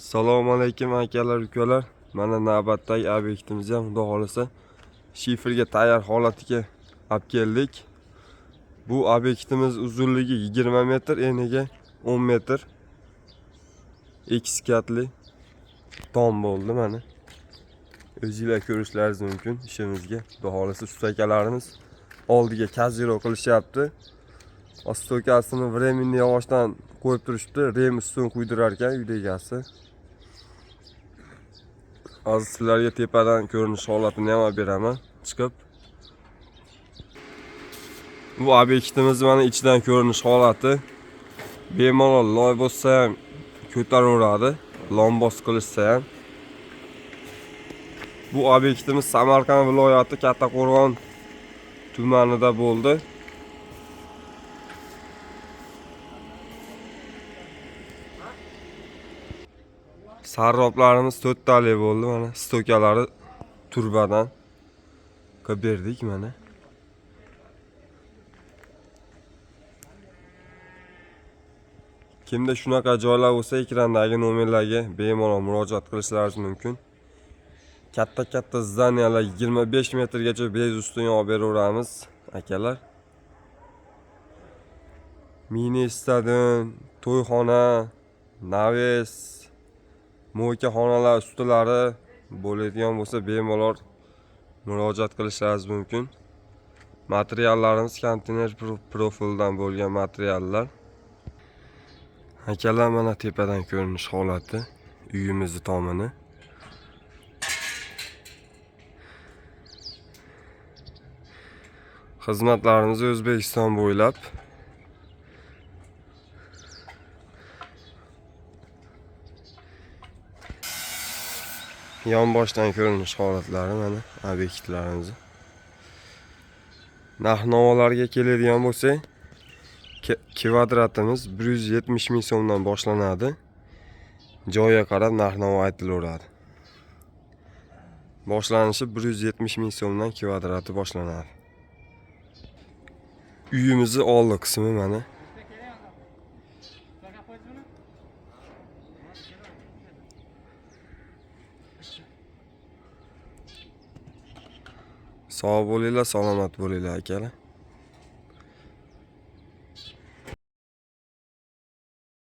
Assalomu alaykum akalar, ukalar. Mana navbatdagi obyektimizni ham xudo xolasa shiferga tayyor holatiga olib keldik. Bu obyektimiz uzunligi 20 metr, eniga 10 metr. X katli tom bo'ldi mana. O'zingizlar ko'rishlaringiz mumkin ishimizga. Xudo xolasa ustakalarimiz oldiga kaziro qilishyapti. Ostokasini временный yog'ochdan qo'yib turishibdi. Rem ustun quydirar ekan uyda egasi. Hozir sizlarga tepadan ko'rinish holatini ham olib beraman chiqib. Bu obyektimiz mana ichidan ko'rinish holati. Bemalol loy bo'lsa ham ko'taraveradi, lombos qilishsa ham. Bu obyektimiz Samarqand viloyati Kattaqo'rg'on tumanida bo'ldi. Sarroblarimiz 4 tali bo'ldi mana, stokalari turbadan qilib berdik mana. Kimda shunaqa joylar bo'lsa, ekrandagi nomerlarga bemalol murojaat qilishlaringiz mumkin. Katta zdaniyalar 25 metrgacha bez ustun olib beraveramiz akalar. Mini stadion, to'yxona, naves, mo'yka xonalar ustilari bo'ladigan bo'lsa, bemalol murojaat qilishlaringiz mumkin. Materiallarimiz konteyner profildan bo'lgan materiallar. Akalar mana tepadan ko'rinish holati uyimizni tomini. Xizmatlarimiz O'zbekiston bo'ylab. Yonboshdan ko'rinish holatlari mana obyektlarimiz. Narx-navolarga keladigan bo'lsak, kvadratimiz 170 ming so'mdan boshlanadi. Joyga qarab narx-navo aytilaveradi. Boshlanishi 170 ming so'mdan kvadrati boshlanadi. Uyimizni oldi qismi mana. Sog' bo'linglar, salomat bo'linglar akalar.